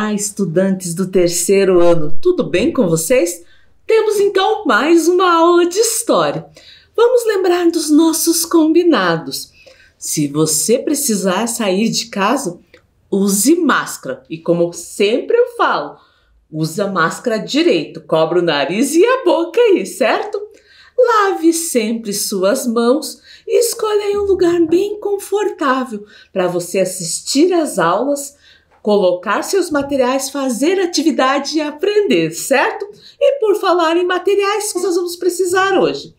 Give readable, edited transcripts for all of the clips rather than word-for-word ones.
Olá, estudantes do terceiro ano, tudo bem com vocês? Temos então mais uma aula de história. Vamos lembrar dos nossos combinados. Se você precisar sair de casa, use máscara. E como sempre eu falo, usa a máscara direito, cobre o nariz e a boca aí, certo? Lave sempre suas mãos e escolha um lugar bem confortável para você assistir às aulas, colocar seus materiais, fazer atividade e aprender, certo? E por falar em materiais, nós vamos precisar hoje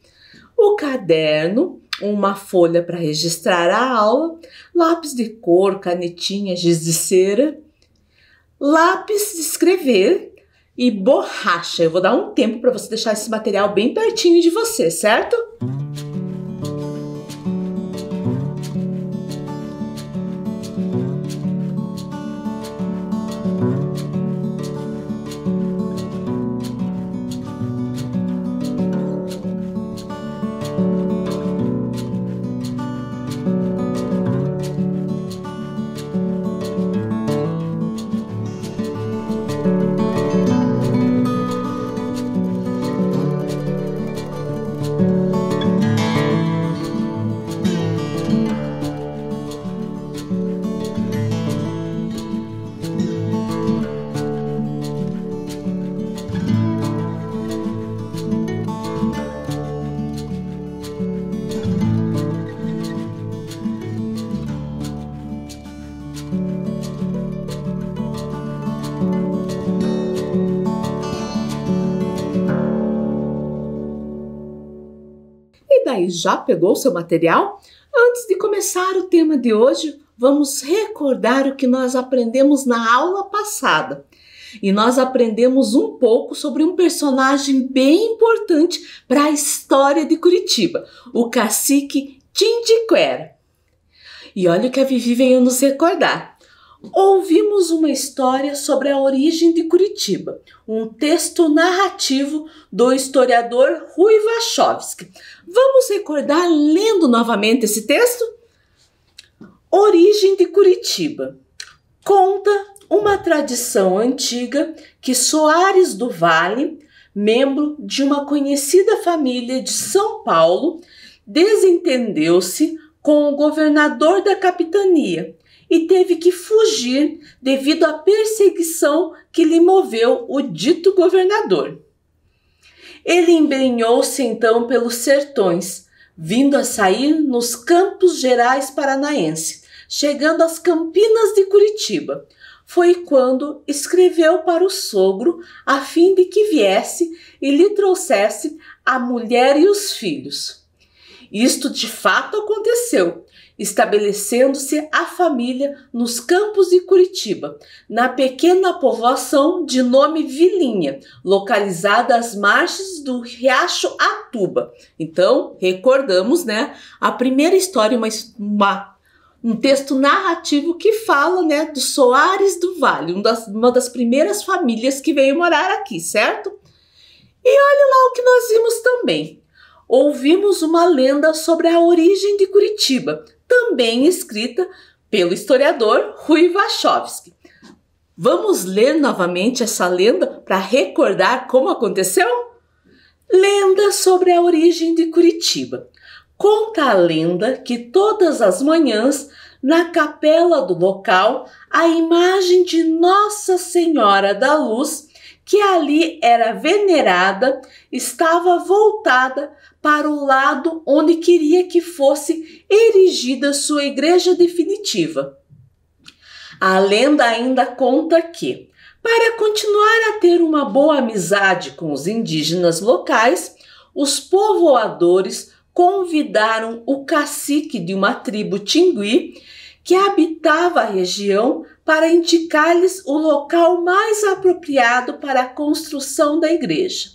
o caderno, uma folha para registrar a aula, lápis de cor, canetinha, giz de cera, lápis de escrever e borracha. Eu vou dar um tempo para você deixar esse material bem pertinho de você, certo? Daí, já pegou seu material? Antes de começar o tema de hoje, vamos recordar o que nós aprendemos na aula passada. E nós aprendemos um pouco sobre um personagem bem importante para a história de Curitiba, o cacique Tindiquera. E olha o que a Vivi veio nos recordar. Ouvimos uma história sobre a origem de Curitiba, um texto narrativo do historiador Rui Wachowski. Vamos recordar lendo novamente esse texto? Origem de Curitiba. Conta uma tradição antiga que Soares do Vale, membro de uma conhecida família de São Paulo, desentendeu-se com o governador da capitania e teve que fugir devido à perseguição que lhe moveu o dito governador. Ele embrenhou-se então pelos sertões, vindo a sair nos Campos Gerais paranaense, chegando às Campinas de Curitiba. Foi quando escreveu para o sogro a fim de que viesse e lhe trouxesse a mulher e os filhos. Isto de fato aconteceu, estabelecendo-se a família nos Campos de Curitiba, na pequena povoação de nome Vilinha, localizada às margens do Riacho Atuba. Então, recordamos, a primeira história, um texto narrativo que fala, do Soares do Vale, uma das primeiras famílias que veio morar aqui, certo? E olha lá o que nós vimos também. Ouvimos uma lenda sobre a origem de Curitiba, também escrita pelo historiador Rui Wachowski. Vamos ler novamente essa lenda para recordar como aconteceu? Lenda sobre a origem de Curitiba. Conta a lenda que todas as manhãs, na capela do local, a imagem de Nossa Senhora da Luz, que ali era venerada, estava voltada para o lado onde queria que fosse erigida sua igreja definitiva. A lenda ainda conta que, para continuar a ter uma boa amizade com os indígenas locais, os povoadores convidaram o cacique de uma tribo tingui que habitava a região para indicar-lhes o local mais apropriado para a construção da igreja.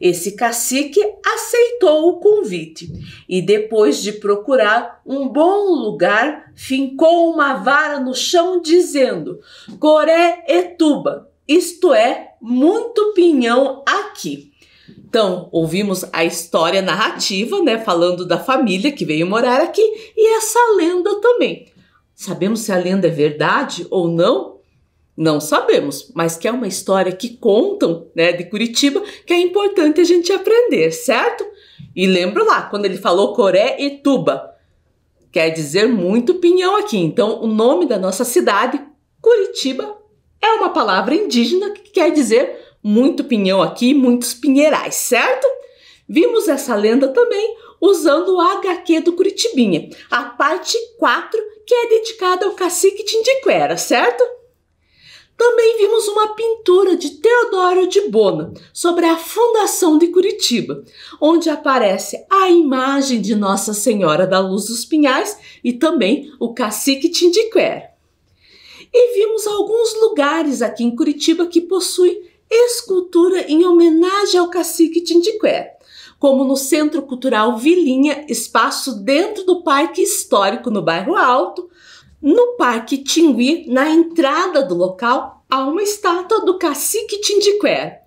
Esse cacique aceitou o convite e, depois de procurar um bom lugar, fincou uma vara no chão dizendo: Coré etuba, isto é, muito pinhão aqui. Então, ouvimos a história narrativa, falando da família que veio morar aqui e essa lenda também. Sabemos se a lenda é verdade ou não? Não sabemos, mas que é uma história que contam, né, de Curitiba, que é importante a gente aprender, certo? E lembra lá, quando ele falou Coretuba, quer dizer muito pinhão aqui. Então, o nome da nossa cidade, Curitiba, é uma palavra indígena que quer dizer muito pinhão aqui, muitos pinheirais, certo? Vimos essa lenda também usando o HQ do Curitibinha, a parte 4, que é dedicada ao cacique Tindiquera, certo? Também vimos uma pintura de Teodoro de Bona sobre a fundação de Curitiba, onde aparece a imagem de Nossa Senhora da Luz dos Pinhais e também o cacique Tindiquera. E vimos alguns lugares aqui em Curitiba que possuem escultura em homenagem ao cacique Tindiquera, como no Centro Cultural Vilinha, espaço dentro do Parque Histórico no Bairro Alto. No Parque Tingui, na entrada do local, há uma estátua do cacique Tindiquera.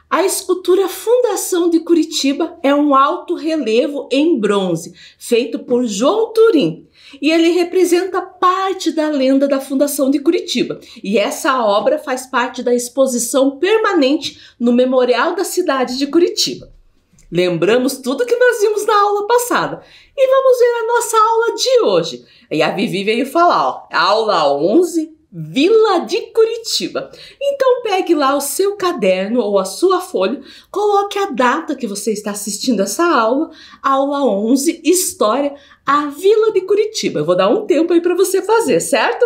A escultura Fundação de Curitiba é um alto relevo em bronze, feito por João Turim, e ele representa parte da lenda da Fundação de Curitiba. E essa obra faz parte da exposição permanente no Memorial da Cidade de Curitiba. Lembramos tudo que nós vimos na aula passada. E vamos ver a nossa aula de hoje. E a Vivi veio falar, ó, aula 11, Vila de Curitiba. Então pegue lá o seu caderno ou a sua folha, coloque a data que você está assistindo essa aula, aula 11, História, a Vila de Curitiba. Eu vou dar um tempo aí para você fazer, certo?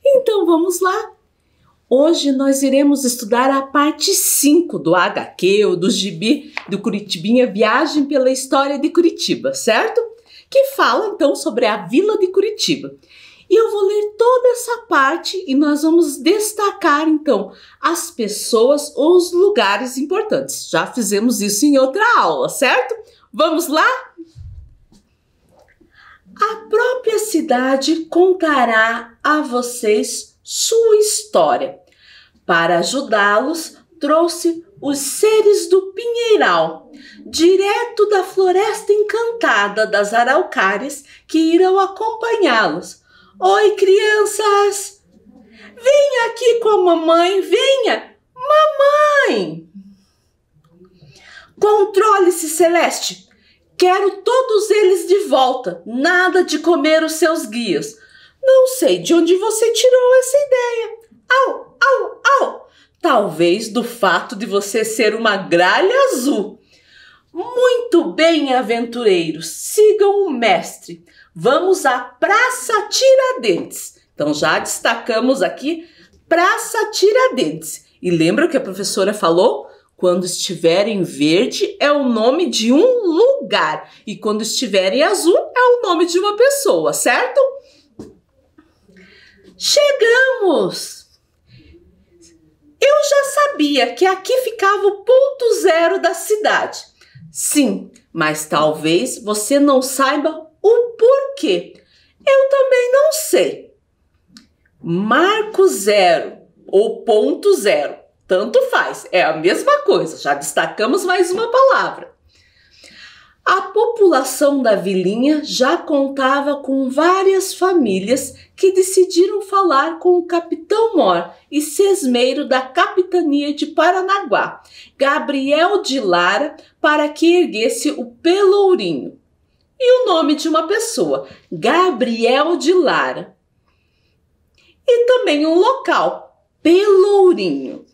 Então vamos lá! Hoje nós iremos estudar a parte 5 do HQ ou do gibi do Curitibinha Viagem pela História de Curitiba, certo? Que fala então sobre a Vila de Curitiba. E eu vou ler toda essa parte e nós vamos destacar então as pessoas ou os lugares importantes. Já fizemos isso em outra aula, certo? Vamos lá? A própria cidade contará a vocês sua história. Para ajudá-los, trouxe os seres do Pinheiral, direto da Floresta Encantada das Araucárias, que irão acompanhá-los. Oi, crianças! Venha aqui com a mamãe, venha! Mamãe! Controle-se, Celeste! Quero todos eles de volta, nada de comer os seus guias. Não sei de onde você tirou essa ideia. Au, au, au! Talvez do fato de você ser uma gralha azul. Muito bem, aventureiros, sigam o mestre. Vamos à Praça Tiradentes. Então já destacamos aqui Praça Tiradentes. E lembra o que a professora falou? Quando estiver em verde é o nome de um lugar e quando estiver em azul é o nome de uma pessoa, certo? Chegamos! Eu já sabia que aqui ficava o ponto zero da cidade. Sim, mas talvez você não saiba o porquê. Eu também não sei. Marco zero ou ponto zero, tanto faz, é a mesma coisa, já destacamos mais uma palavra. A população da vilinha já contava com várias famílias que decidiram falar com o capitão Mor e sesmeiro da capitania de Paranaguá, Gabriel de Lara, para que erguesse o Pelourinho. E o nome de uma pessoa, Gabriel de Lara. E também um local, Pelourinho.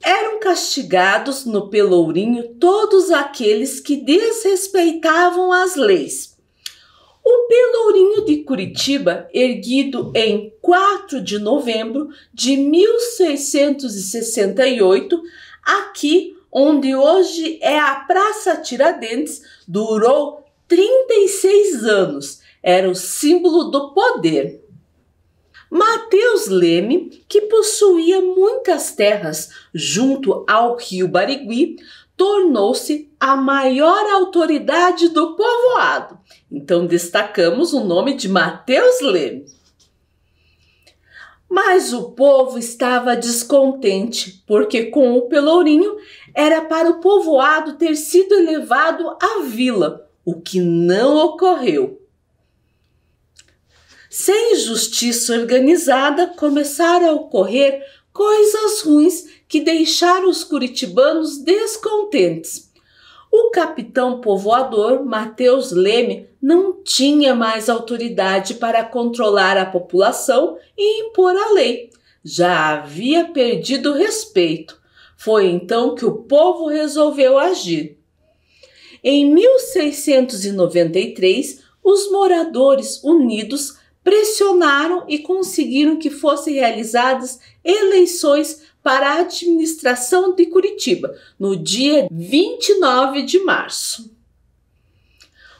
Eram castigados no Pelourinho todos aqueles que desrespeitavam as leis. O Pelourinho de Curitiba, erguido em 4 de novembro de 1668, aqui onde hoje é a Praça Tiradentes, durou 36 anos. Era o símbolo do poder. Mateus Leme, que possuía muitas terras junto ao rio Barigui, tornou-se a maior autoridade do povoado. Então destacamos o nome de Mateus Leme. Mas o povo estava descontente, porque com o Pelourinho era para o povoado ter sido elevado à vila, o que não ocorreu. Sem justiça organizada, começaram a ocorrer coisas ruins que deixaram os curitibanos descontentes. O capitão povoador Mateus Leme não tinha mais autoridade para controlar a população e impor a lei. Já havia perdido o respeito. Foi então que o povo resolveu agir. Em 1693, os moradores unidos pressionaram e conseguiram que fossem realizadas eleições para a administração de Curitiba, no dia 29 de março.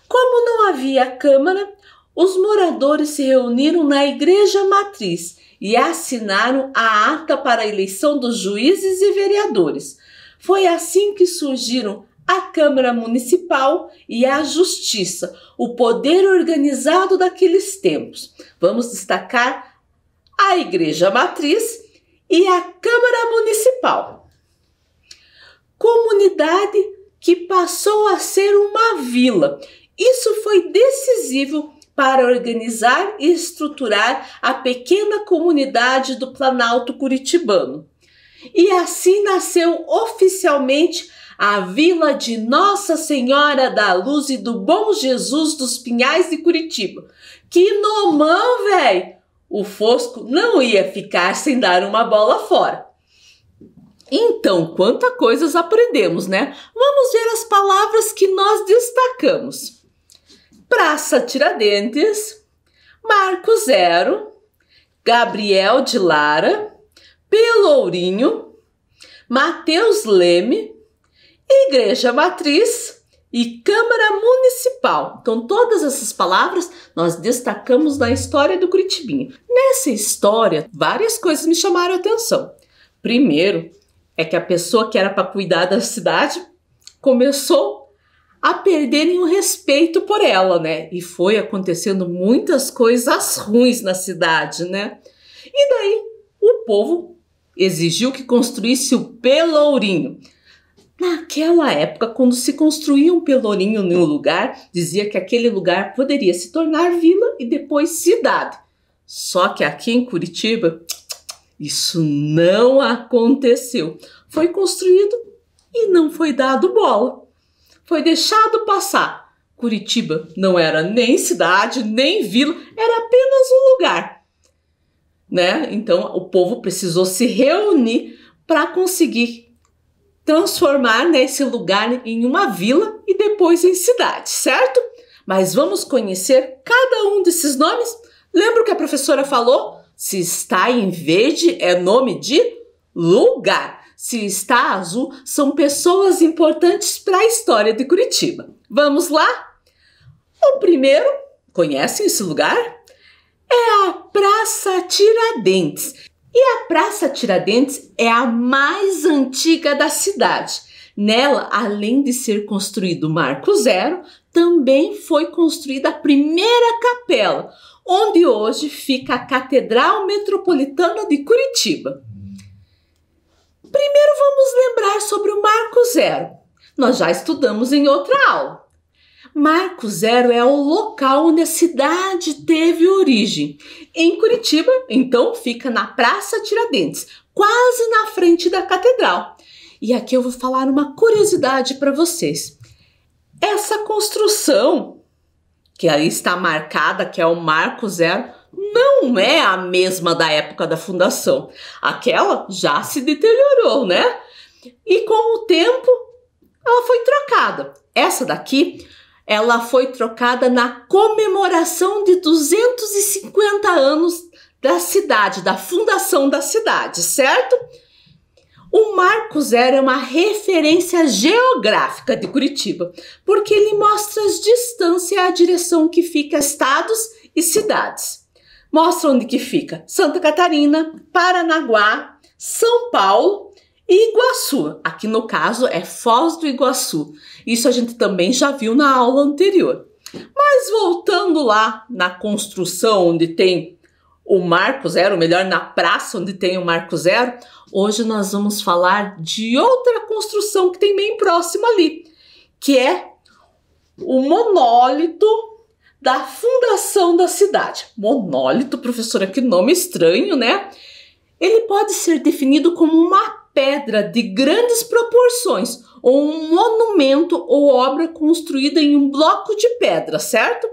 Como não havia Câmara, os moradores se reuniram na Igreja Matriz e assinaram a ata para a eleição dos juízes e vereadores. Foi assim que surgiram a Câmara Municipal e a Justiça, o poder organizado daqueles tempos. Vamos destacar a Igreja Matriz e a Câmara Municipal. Comunidade que passou a ser uma vila. Isso foi decisivo para organizar e estruturar a pequena comunidade do Planalto Curitibano. E assim nasceu oficialmente a Vila de Nossa Senhora da Luz e do Bom Jesus dos Pinhais de Curitiba. Que nomão, velho! O Fosco não ia ficar sem dar uma bola fora. Então, quanta coisas aprendemos, né? Vamos ver as palavras que nós destacamos. Praça Tiradentes, Marco Zero, Gabriel de Lara, Pelourinho, Mateus Leme, Igreja Matriz e Câmara Municipal. Então, todas essas palavras nós destacamos na história do Curitibinha. Nessa história, várias coisas me chamaram a atenção. Primeiro, é que a pessoa que era para cuidar da cidade começou a perderem o respeito por ela, né? E foi acontecendo muitas coisas ruins na cidade, né? E daí, o povo exigiu que construísse o Pelourinho. Naquela época, quando se construía um pelourinho em um lugar, dizia que aquele lugar poderia se tornar vila e depois cidade. Só que aqui em Curitiba, isso não aconteceu. Foi construído e não foi dado bola. Foi deixado passar. Curitiba não era nem cidade, nem vila, era apenas um lugar, né? Então, o povo precisou se reunir para conseguir transformar, né, esse lugar em uma vila e depois em cidade, certo? Mas vamos conhecer cada um desses nomes? Lembra o que a professora falou Se está em verde, é nome de lugar. Se está azul, são pessoas importantes para a história de Curitiba. Vamos lá? O primeiro, conhecem esse lugar? É a Praça Tiradentes. E a Praça Tiradentes é a mais antiga da cidade. Nela, além de ser construído o Marco Zero, também foi construída a primeira capela, onde hoje fica a Catedral Metropolitana de Curitiba. Primeiro vamos lembrar sobre o Marco Zero. Nós já estudamos em outra aula. Marco Zero é o local onde a cidade teve origem. Em Curitiba, então, fica na Praça Tiradentes, quase na frente da catedral. E aqui eu vou falar uma curiosidade para vocês. Essa construção, que aí está marcada, que é o Marco Zero, não é a mesma da época da fundação. Aquela já se deteriorou, né? E com o tempo, ela foi trocada. Essa daqui, ela foi trocada na comemoração de 250 anos da cidade, da fundação da cidade, certo? O Marco Zero é uma referência geográfica de Curitiba, porque ele mostra as distâncias e a direção que fica estados e cidades. Mostra onde que fica Santa Catarina, Paranaguá, São Paulo e Iguaçu. Aqui no caso é Foz do Iguaçu. Isso a gente também já viu na aula anterior. Mas voltando lá na construção onde tem o Marco Zero, ou melhor, na praça onde tem o Marco Zero, hoje nós vamos falar de outra construção que tem bem próximo ali, que é o monólito da fundação da cidade. Monólito, professora, que nome estranho, né? Ele pode ser definido como uma pedra de grandes proporções, ou um monumento ou obra construída em um bloco de pedra, certo?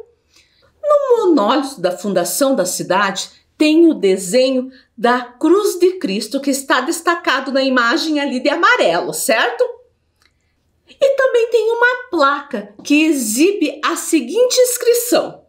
No monólito da fundação da cidade tem o desenho da Cruz de Cristo, que está destacado na imagem ali de amarelo, certo? E também tem uma placa que exibe a seguinte inscrição: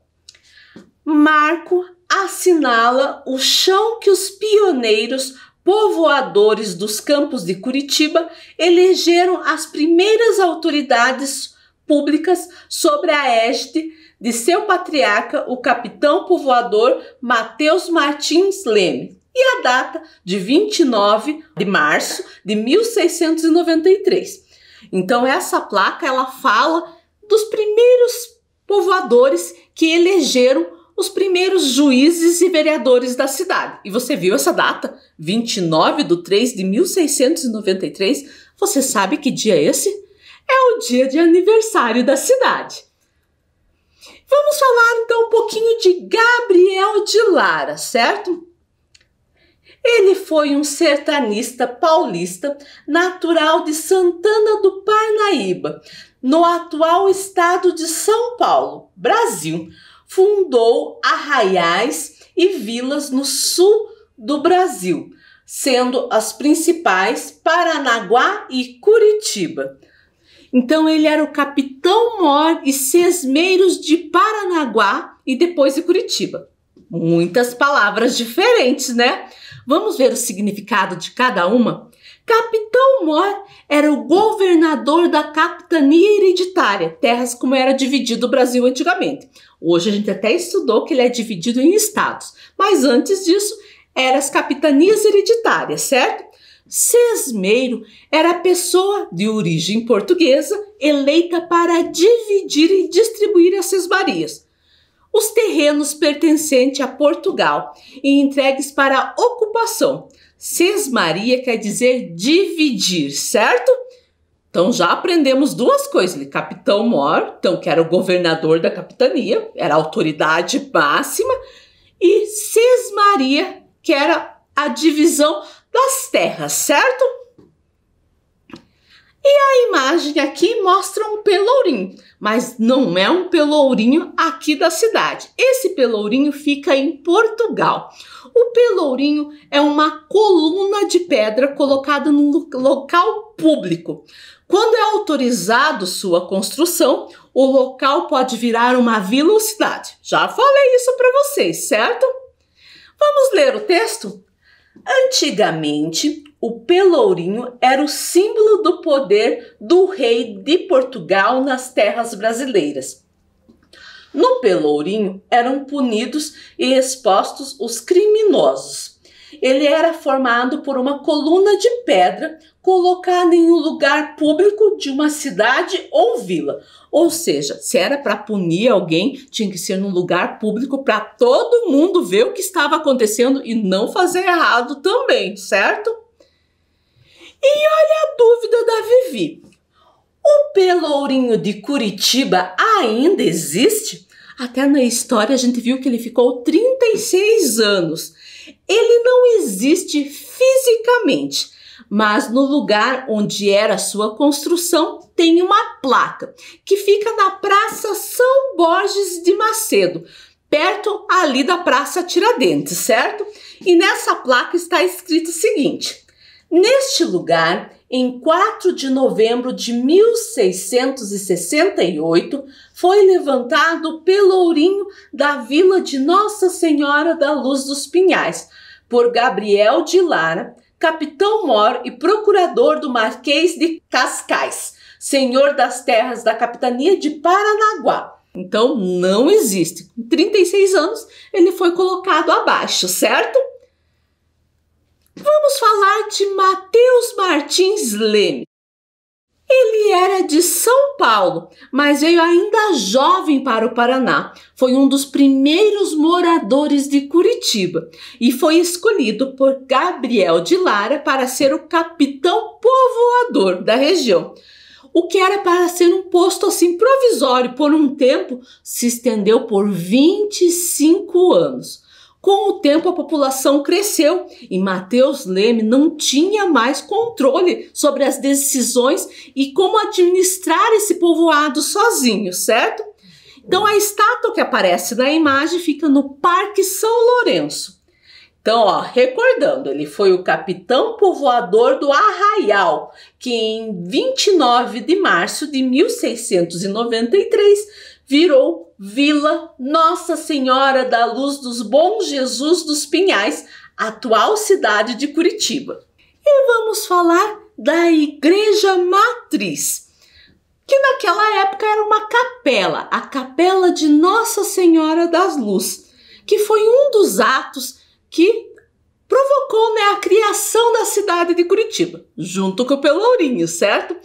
Marco assinala o chão que os pioneiros povoadores dos campos de Curitiba elegeram as primeiras autoridades públicas sobre a égide de seu patriarca, o capitão povoador Mateus Martins Leme, e a data de 29 de março de 1693. Então essa placa ela fala dos primeiros povoadores que elegeram os primeiros juízes e vereadores da cidade. E você viu essa data? 29 de 3 de 1693. Você sabe que dia é esse? É o dia de aniversário da cidade. Vamos falar então um pouquinho de Gabriel de Lara, certo? Ele foi um sertanista paulista, natural de Santana do Parnaíba, no atual estado de São Paulo, Brasil. Fundou arraiais e vilas no sul do Brasil, sendo as principais Paranaguá e Curitiba. Então ele era o capitão-mor e sesmeiros de Paranaguá e depois de Curitiba. Muitas palavras diferentes, né? Vamos ver o significado de cada uma? Capitão-mor era o governador da capitania hereditária, terras como era dividido o Brasil antigamente. Hoje a gente até estudou que ele é dividido em estados, mas antes disso eram as capitanias hereditárias, certo? Sesmeiro era a pessoa de origem portuguesa eleita para dividir e distribuir as sesmarias, os terrenos pertencentes a Portugal e entregues para ocupação. Sesmaria quer dizer dividir, certo? Então já aprendemos duas coisas. Ele, capitão-mor, então que era o governador da capitania, era a autoridade máxima, e sesmaria, que era a divisão das terras, certo? E a imagem aqui mostra um pelourinho, mas não é um pelourinho aqui da cidade. Esse pelourinho fica em Portugal. O pelourinho é uma coluna de pedra colocada num local público. Quando é autorizado sua construção, o local pode virar uma vila ou cidade. Já falei isso para vocês, certo? Vamos ler o texto? Antigamente, o pelourinho era o símbolo do poder do rei de Portugal nas terras brasileiras. No pelourinho eram punidos e expostos os criminosos. Ele era formado por uma coluna de pedra colocada em um lugar público de uma cidade ou vila. Ou seja, se era para punir alguém, tinha que ser num lugar público para todo mundo ver o que estava acontecendo e não fazer errado também, certo? E olha a dúvida da Vivi. O pelourinho de Curitiba ainda existe? Até na história a gente viu que ele ficou 36 anos. Ele não existe fisicamente, mas no lugar onde era sua construção tem uma placa que fica na Praça São Borges de Macedo, perto ali da Praça Tiradentes, certo? E nessa placa está escrito o seguinte: neste lugar, em 4 de novembro de 1668, foi levantado o pelourinho da vila de Nossa Senhora da Luz dos Pinhais, por Gabriel de Lara, capitão-mor e procurador do Marquês de Cascais, senhor das terras da capitania de Paranaguá. Então, não existe. Com 36 anos, ele foi colocado abaixo, certo? Vamos falar de Mateus Martins Leme. Ele era de São Paulo, mas veio ainda jovem para o Paraná. Foi um dos primeiros moradores de Curitiba e foi escolhido por Gabriel de Lara para ser o capitão povoador da região. O que era para ser um posto assim provisório por um tempo, se estendeu por 25 anos. Com o tempo, a população cresceu e Mateus Leme não tinha mais controle sobre as decisões e como administrar esse povoado sozinho, certo? Então, a estátua que aparece na imagem fica no Parque São Lourenço. Então, recordando, ele foi o capitão povoador do Arraial, que em 29 de março de 1693 virou Vila Nossa Senhora da Luz dos Bom Jesus dos Pinhais, atual cidade de Curitiba. E vamos falar da Igreja Matriz, que naquela época era uma capela, a Capela de Nossa Senhora das Luzes, que foi um dos atos que provocou, a criação da cidade de Curitiba, junto com o Pelourinho, certo?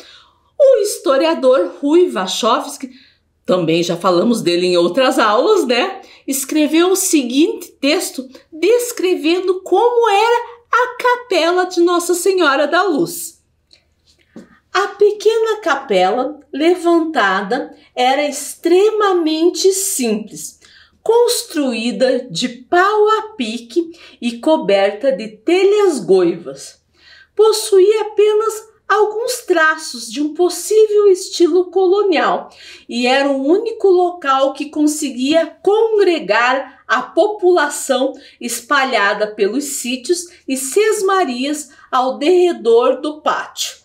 O historiador Rui Wachowski, também já falamos dele em outras aulas, escreveu o seguinte texto descrevendo como era a Capela de Nossa Senhora da Luz. A pequena capela levantada era extremamente simples, construída de pau a pique e coberta de telhas goivas. Possuía apenas alguns traços de um possível estilo colonial e era o único local que conseguia congregar a população espalhada pelos sítios e sesmarias ao derredor do pátio.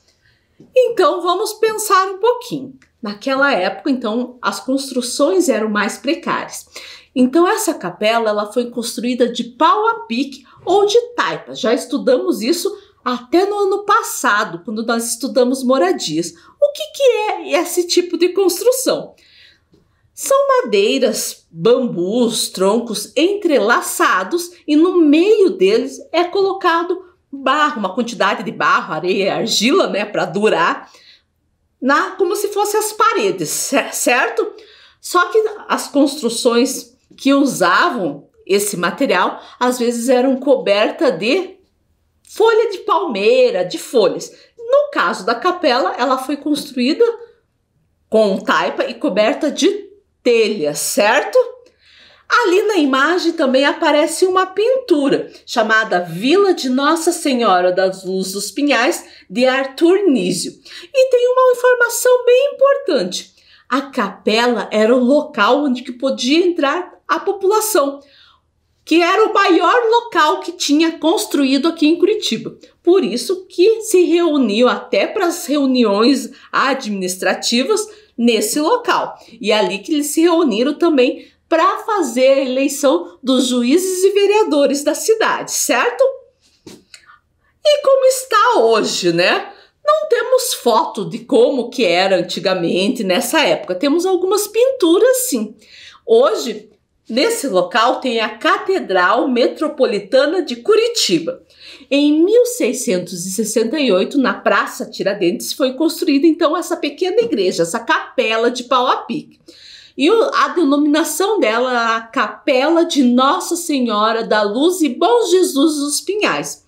Então vamos pensar um pouquinho. Naquela época, então, as construções eram mais precárias. Então essa capela ela foi construída de pau a pique ou de taipa. Já estudamos isso até no ano passado, quando nós estudamos moradias. O que é esse tipo de construção? São madeiras, bambus, troncos entrelaçados e no meio deles é colocado barro, uma quantidade de barro, areia e argila, para durar, como se fossem as paredes, certo? Só que as construções que usavam esse material, às vezes eram cobertas de folha de palmeira, de folhas. No caso da capela, ela foi construída com taipa e coberta de telha, certo? Ali na imagem também aparece uma pintura chamada Vila de Nossa Senhora das Luzes dos Pinhais, de Arthur Nísio. E tem uma informação bem importante. A capela era o local onde que podia entrar a população, que era o maior local que tinha construído aqui em Curitiba. Por isso que se reuniu até para as reuniões administrativas nesse local. E ali que eles se reuniram também para fazer a eleição dos juízes e vereadores da cidade, certo? E como está hoje, né? Não temos foto de como que era antigamente nessa época. Temos algumas pinturas, sim. Hoje, nesse local tem a Catedral Metropolitana de Curitiba. Em 1668, na Praça Tiradentes, foi construída então essa pequena igreja, essa capela de pau a pique. E a denominação dela é a Capela de Nossa Senhora da Luz e Bom Jesus dos Pinhais.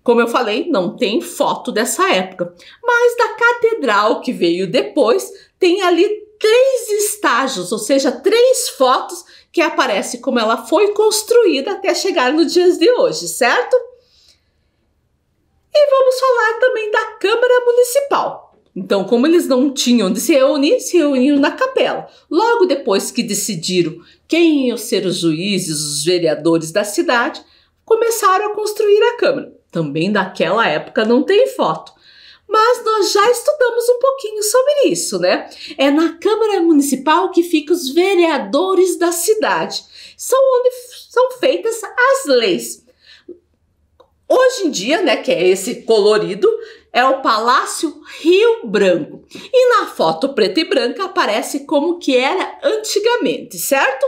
Como eu falei, não tem foto dessa época, mas da catedral que veio depois, tem ali 3 estágios, ou seja, 3 fotos que aparecem como ela foi construída até chegar nos dias de hoje, certo? E vamos falar também da Câmara Municipal. Então, como eles não tinham de se reuniram na capela. Logo depois que decidiram quem iam ser os juízes, os vereadores da cidade, começaram a construir a Câmara. Também daquela época não tem foto. Mas nós já estudamos um pouquinho sobre isso, né? É na Câmara Municipal que ficam os vereadores da cidade. São onde são feitas as leis. Hoje em dia, né, que é esse colorido, é o Palácio Rio Branco. E na foto preta e branca aparece como que era antigamente, certo?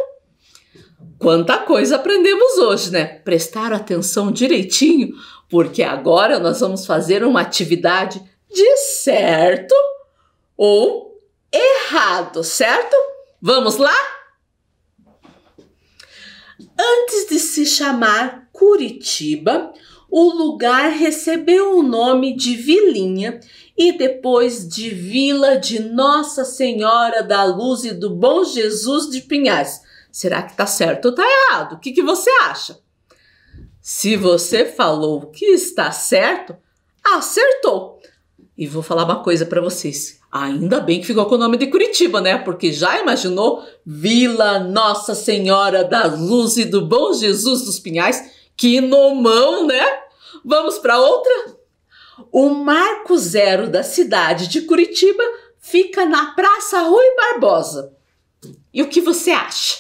Quanta coisa aprendemos hoje, né? Prestar atenção direitinho, porque agora nós vamos fazer uma atividade de certo ou errado, certo? Vamos lá? Antes de se chamar Curitiba, o lugar recebeu o nome de Vilinha e depois de Vila de Nossa Senhora da Luz e do Bom Jesus de Pinhais. Será que tá certo ou tá errado? O que você acha? Se você falou que está certo, acertou. E vou falar uma coisa para vocês. Ainda bem que ficou com o nome de Curitiba, né? Porque já imaginou Vila Nossa Senhora da Luz e do Bom Jesus dos Pinhais? Que nomão, né? Vamos para outra? O Marco Zero da cidade de Curitiba fica na Praça Rui Barbosa. E o que você acha?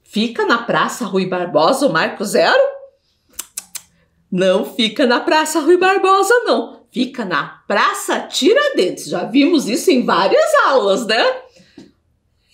Fica na Praça Rui Barbosa o Marco Zero? Não fica na Praça Rui Barbosa, não. Fica na Praça Tiradentes. Já vimos isso em várias aulas, né?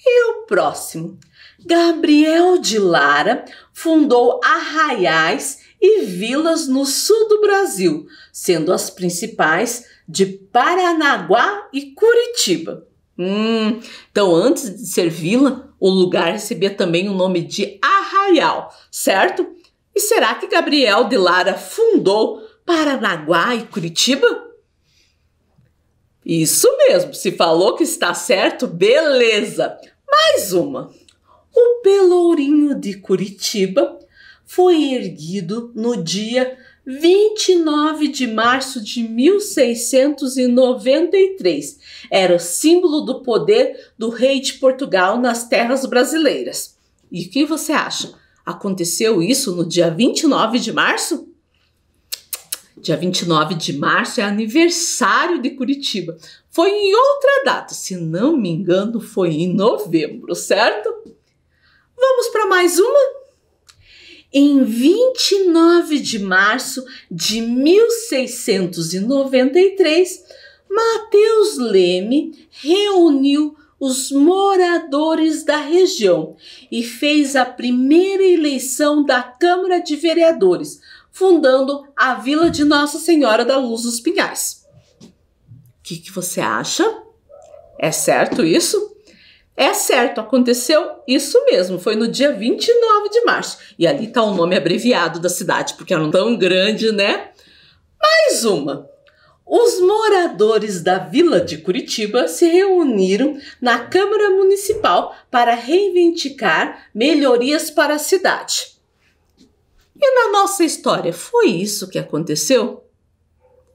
E o próximo? Gabriel de Lara fundou arraiais e vilas no sul do Brasil, sendo as principais de Paranaguá e Curitiba. Então, antes de ser vila, o lugar recebia também o nome de arraial, certo? E será que Gabriel de Lara fundou Paranaguá e Curitiba? Isso mesmo, se falou que está certo, beleza. Mais uma. O Pelourinho de Curitiba foi erguido no dia 29 de março de 1693. Era o símbolo do poder do rei de Portugal nas terras brasileiras. E o que você acha? Aconteceu isso no dia 29 de março? Dia 29 de março é aniversário de Curitiba. Foi em outra data, se não me engano, foi em novembro, certo? Vamos para mais uma? Em 29 de março de 1693, Mateus Leme reuniu os moradores da região e fez a primeira eleição da Câmara de Vereadores, fundando a Vila de Nossa Senhora da Luz dos Pinhais. O que você acha? É certo isso? É certo, aconteceu isso mesmo, foi no dia 29 de março. E ali está o nome abreviado da cidade, porque era tão grande, né? Mais uma. Os moradores da Vila de Curitiba se reuniram na Câmara Municipal para reivindicar melhorias para a cidade. E na nossa história, foi isso que aconteceu?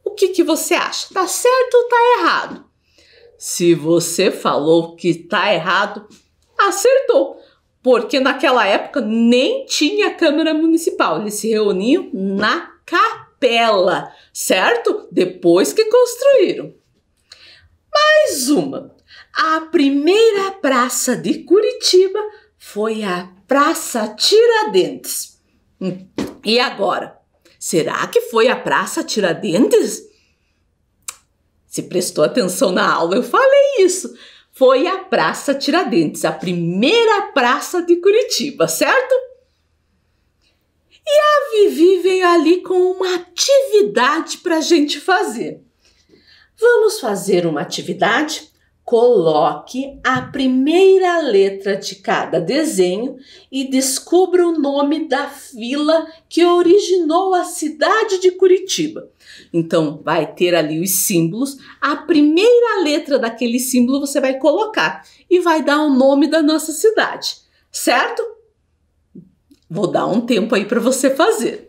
O que você acha? Tá certo ou tá errado? Se você falou que tá errado, acertou. Porque naquela época nem tinha Câmara Municipal. Eles se reuniam na capela, certo? Depois que construíram. Mais uma. A primeira praça de Curitiba Foi a Praça Tiradentes. E agora? Será que foi a Praça Tiradentes? Se prestou atenção na aula, eu falei isso. Foi a Praça Tiradentes, a primeira praça de Curitiba, certo? E a Vivi veio ali com uma atividade para a gente fazer. Vamos fazer uma atividade? Coloque a primeira letra de cada desenho e descubra o nome da vila que originou a cidade de Curitiba. Então, vai ter ali os símbolos. A primeira letra daquele símbolo você vai colocar e vai dar o nome da nossa cidade, certo? Vou dar um tempo aí para você fazer.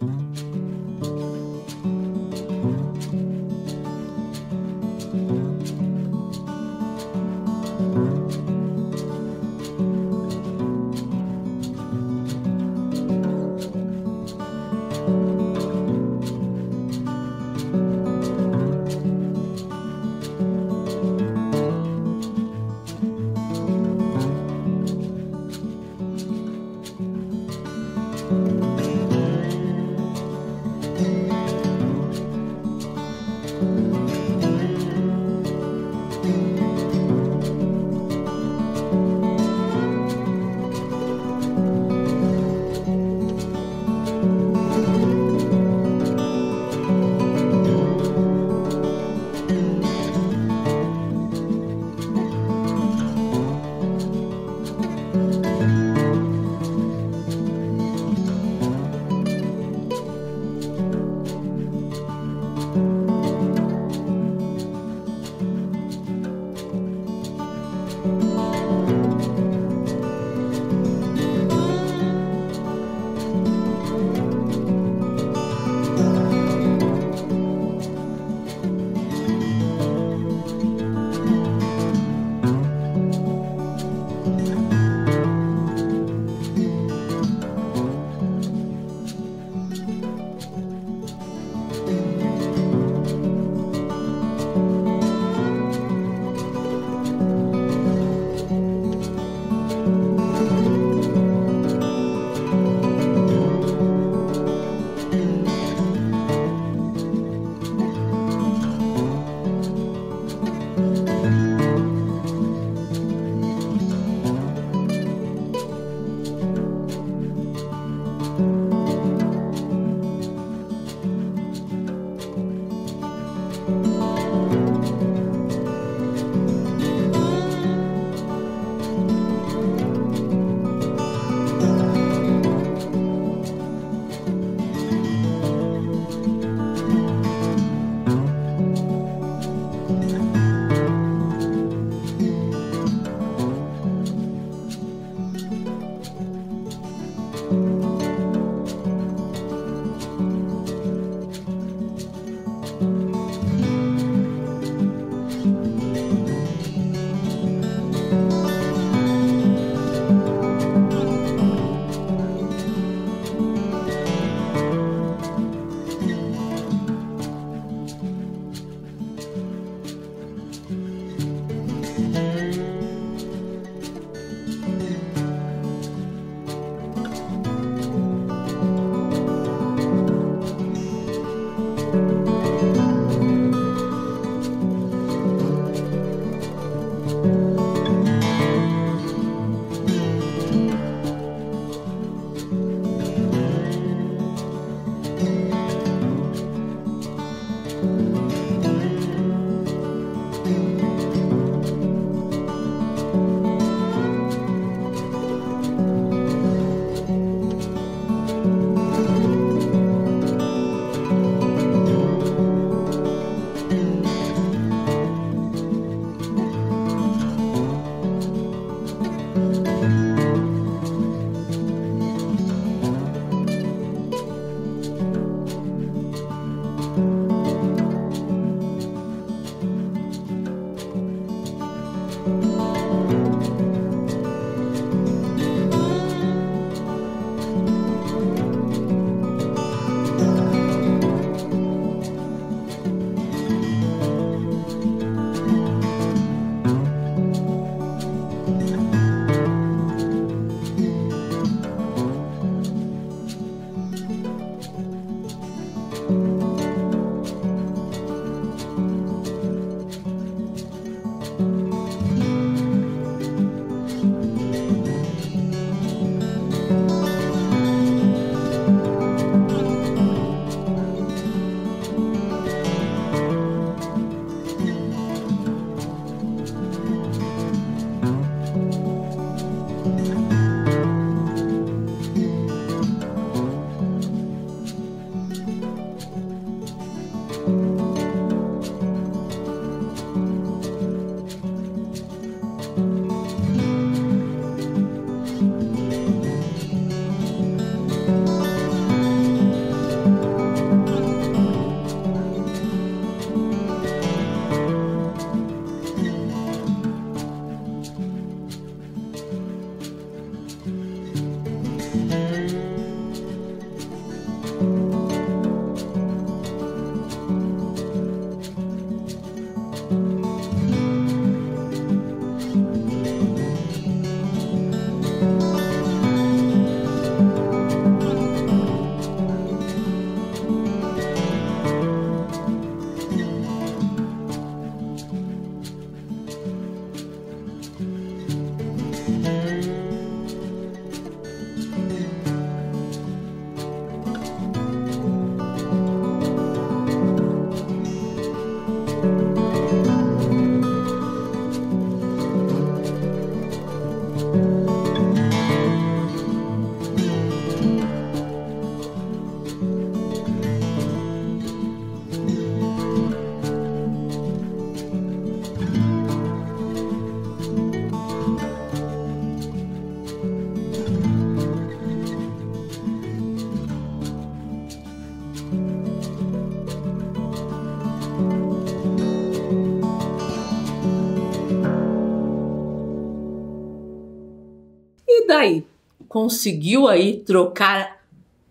E daí? Conseguiu aí trocar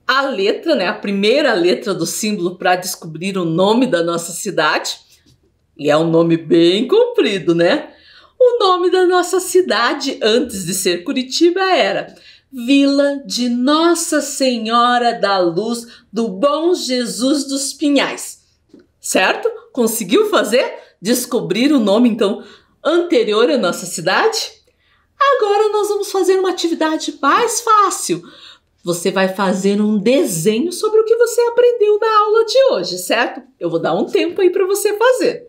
a letra, né? A primeira letra do símbolo para descobrir o nome da nossa cidade. E é um nome bem comprido, né? O nome da nossa cidade, antes de ser Curitiba, era Vila de Nossa Senhora da Luz do Bom Jesus dos Pinhais. Certo? Conseguiu fazer? Descobrir o nome, então, anterior à nossa cidade? Agora nós vamos fazer uma atividade mais fácil. Você vai fazer um desenho sobre o que você aprendeu na aula de hoje, certo? Eu vou dar um tempo aí para você fazer.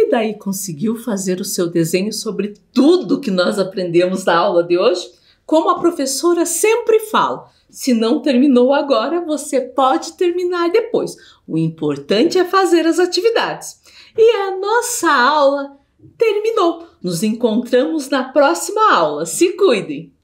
E daí, conseguiu fazer o seu desenho sobre tudo que nós aprendemos na aula de hoje? Como a professora sempre fala, se não terminou agora, você pode terminar depois. O importante é fazer as atividades. E a nossa aula terminou. Nos encontramos na próxima aula. Se cuidem!